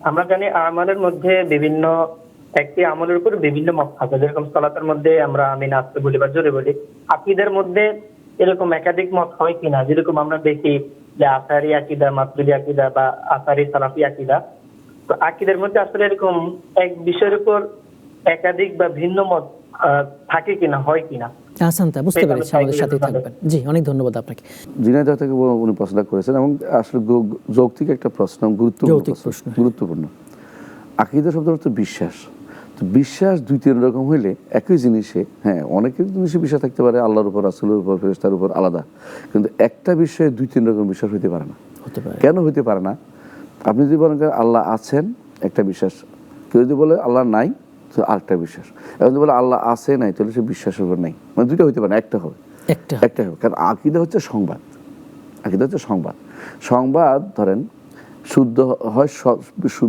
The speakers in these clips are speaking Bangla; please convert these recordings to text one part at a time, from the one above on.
আমরা জানি আমলের মধ্যে বিভিন্ন একটি আমলের উপর বিভিন্ন মত থাকে, যেরকম সালাতের মধ্যে আমরা আমি নাচতে বলি বা জোরে বলি। আকীদার মধ্যে এরকম একাধিক মত হয় কিনা, যেরকম আমরা দেখি যে আশারি আকীদা, মাতুরিদি আকীদা বা আশারি সালাফি আকীদা। তো আকীদার মধ্যে আসলে এরকম এক বিষয়ের উপর একাধিক বা ভিন্ন মত থাকে কিনা, হয় কিনা। আহসানতা, বুঝতে পেরেছি, আমাদের সাথেই থাকবেন। জি, অনেক ধন্যবাদ আপনাকে। ঝিনাইদহ থেকে উনি প্রশ্নটা করেছেন এবং আসলে যৌক্তিক একটা প্রশ্ন, গুরুত্বপূর্ণ। আকীদা শব্দের অর্থ বিশ্বাস। তো বিশ্বাস দুই তিন রকম হইলে একই জিনিসে, হ্যাঁ অনেকের জিনিসে বিশ্বাস থাকতে পারে, আল্লাহর উপর, রাসূলের উপর, ফেরেশতার উপর আলাদা, কিন্তু একটা বিষয়ে দুই তিন রকম বিশ্বাস হইতে পারে না। কেন হইতে পারে না? আপনি যদি বলেন আল্লাহ আছেন, একটা বিশ্বাস। কেউ যদি বলে আল্লাহ নাই, তো আরেকটা বিশ্বাস। এখন যদি বলে আল্লাহ আছে নাই, তাহলে সে বিশ্বাসের উপর নাই। মানে দুইটা হইতে পারে না, একটা হবে। কারণ আকীদা হচ্ছে সংবাদ। আকীদা হচ্ছে সংবাদ। সংবাদ ধরেন শুদ্ধ হয়,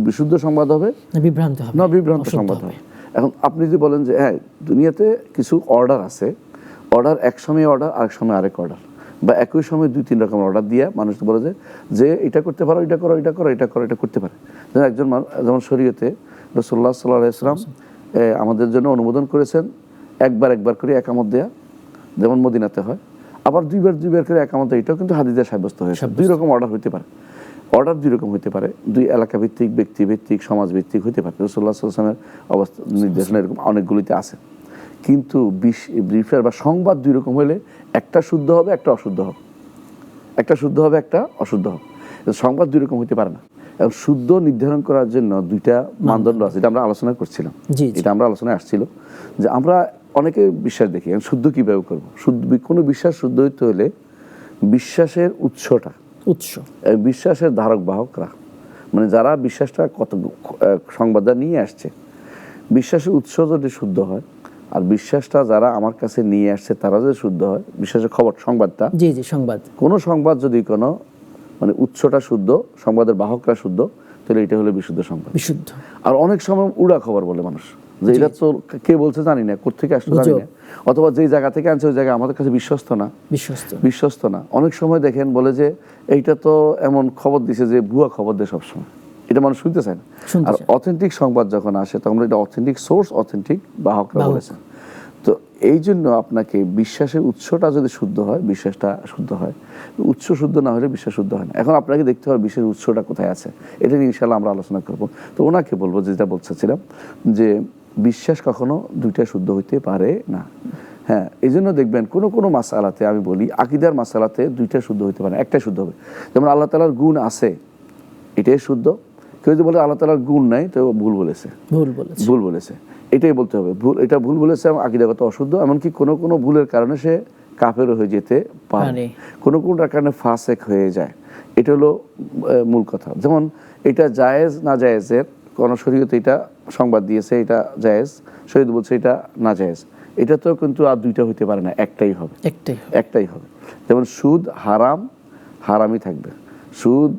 বিশুদ্ধ সংবাদ হবে না বিভ্রান্ত সংবাদ হবে। এখন আপনি যদি বলেন যে হ্যাঁ দুনিয়াতে কিছু অর্ডার আছে, অর্ডার এক সময় অর্ডার, আরেক সময় আরেক অর্ডার, বা একই সময় দুই তিন রকম অর্ডার দিয়ে মানুষ বলে যে এটা করতে পারো, এটা করো, এটা করো, এটা করো, এটা করতে পারে। যেমন একজন যেমন শরীয়তে রাসূলুল্লাহ সাল্লাল্লাহু আলাইহি ওয়াসাল্লাম আমাদের জন্য অনুমোদন করেছেন একবার করে একামত দেয়া, যেমন মদিনাতে হয়। আবার দুইবার করে একামত, এটাও কিন্তু হাদিসে সাব্যস্ত হয়েছে। দুই রকম অর্ডার হইতে পারে। অর্ডার দুই রকম হইতে পারে, দুই এলাকা ভিত্তিক, ব্যক্তি ভিত্তিক, সমাজ ভিত্তিক হইতে পারে। রাসূলুল্লাহ সাল্লাল্লাহু আলাইহি ওয়াসাল্লামের অবস্থা নির্দেশনা এরকম অনেকগুলিতে আছে। কিন্তু ব্রিফার বা সংবাদ দুই রকম হলে একটা শুদ্ধ হবে, একটা অশুদ্ধ হবে। একটা শুদ্ধ হবে, একটা অশুদ্ধ হবে। সংবাদ দুই রকম হইতে পারে না। এবং শুদ্ধ নির্ধারণ করার জন্য দুইটা মানদণ্ড আছে, এটা আমরা আলোচনা করছিলাম। এটা আমরা আলোচনায় আসছিল যে আমরা অনেকে বিশ্বাস দেখি, শুদ্ধ কিভাবে করবো। কোনো বিশ্বাস শুদ্ধ হইতে হলে বিশ্বাসের বিশ্বাসের ধারক বাহকরা, মানে যারা বিশ্বাসটা সংবাদটা নিয়ে আসছে, বিশ্বাসের উৎস যদি শুদ্ধ হয়, আর বিশ্বাসটা যারা আমার কাছে নিয়ে আসছে তারা যদি শুদ্ধ হয়, বিশ্বাসের সংবাদটা, কোনো সংবাদ যদি কোনো মানে উৎসটা শুদ্ধ, সংবাদের বাহকরা শুদ্ধ, তাহলে এটা হলো বিশুদ্ধ সংবাদ। আর অনেক সময় উড়া খবর বলে মানুষ, যে এটা তো কে বলছে জানি না, কোথেকে আসলো জানি না, অথবা যেই জায়গা থেকে আনছে ওই জায়গা আমাদের কাছে বিশ্বস্ত না। অনেক সময় দেখেন বলে যে এইটা তো এমন খবর দিছে, যে ভুয়া খবর দেয় সবসময়, এটা মানুষ শুনতে চায় না। আর অথেন্টিক সংবাদ যখন আসে তখন এটা অথেন্টিক সোর্স, অথেন্টিক বাহকরা বলেছেন। তো এই জন্য আপনাকে বিশ্বাসের উৎসটা যদি শুদ্ধ হয়, বিশ্বাসটা শুদ্ধ হয়। উৎস শুদ্ধ না হলে বিশ্বাস শুদ্ধ হয় না। এখন আপনাকে দেখতে হবে বিশ্বাসের উৎসটা কোথায় আছে, এটা নিয়ে ইনশাআল্লাহ আমরা আলোচনা করব। তো ওনাকে বলবো, যেটা বলছিলাম, যে বিশ্বাস কখনো দুইটা শুদ্ধ হইতে পারে না। হ্যাঁ, এই জন্য দেখবেন কোনো মাসালাতে, আমি বলি আকীদার মাসালাতে দুইটা শুদ্ধ হইতে পারে না, একটাই শুদ্ধ হবে। যেমন আল্লাহ তাআলার গুণ আছে, এটাই শুদ্ধ। কেউ যদি বলে আল্লাহ তাআলার গুণ নাই, তো ভুল বলেছে, এটাই বলতে হবে। এটা ভুল বলেছে এবং আকীদাগত অশুদ্ধ। এমনকি কোনো ভুলের কারণে সে কাফের হয়ে যেতে পারে, কোনো কারণে ফাসেক হয়ে যায়। এটা হলো মূল কথা। যেমন এটা জায়েজ না জায়েজের কোন শরীয়তে এটা সংবাদ দিয়েছে, এটা জায়েজ, শরীয়ত বলছে এটা না জায়েজ, এটা তো কিন্তু আর দুইটা হইতে পারে না, একটাই হবে। যেমন সুদ হারামই থাকবে, সুদ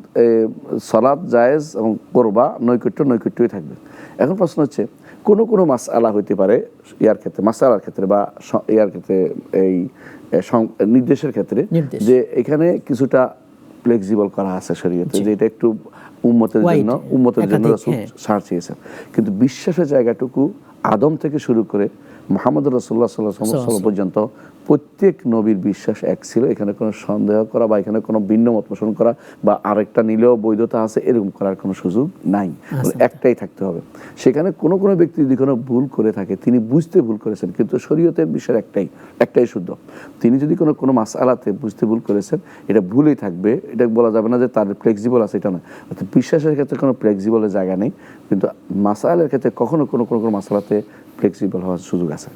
সালাত জায়েজ এবং কোরবা নৈকট্যই থাকবে। এখন প্রশ্ন হচ্ছে কোনো মাসআলা হইতে পারে মাসআলার ক্ষেত্রে বা ইয়ার ক্ষেত্রে, এই নির্দেশের ক্ষেত্রে, যে এখানে কিছুটা ফ্লেক্সিবল করা আছে শরীয়তে, যে এটা একটু উম্মতের জন্য রাসূল ছাড় চেয়েছেন। কিন্তু বিশ্বাসের জায়গাটুকু আদম থেকে শুরু করে মুহাম্মদ রাসূলুল্লাহ সাল্লাল্লাহু আলাইহি ওয়াসাল্লাম পর্যন্ত প্রত্যেক নবীর বিশ্বাস এক ছিল। এখানে কোনো সন্দেহ করা বা এখানে কোনো ভিন্ন মত পোষণ করা বা আরেকটা নিলেও বৈধতা আছে, এরকম করার কোনো সুযোগ নাই। একটাই থাকতে হবে। সেখানে কোনো ব্যক্তি যদি কোনো ভুল করে থাকে, তিনি বুঝতে ভুল করেছেন, কিন্তু শরীয়তের বিষয় একটাই শুদ্ধ। তিনি যদি কোনো মাসআলাতে বুঝতে ভুল করেছেন, এটা ভুলই থাকবে। এটা বলা যাবে না যে তার ফ্লেক্সিবল আছে, এটা না। অর্থাৎ বিশ্বাসের ক্ষেত্রে কোনো ফ্লেক্সিবলের জায়গা নেই, কিন্তু মাসআলার ক্ষেত্রে কখনো কোনো মাসআলাতে ফ্লেক্সিবল হওয়ার সুযোগ আছে।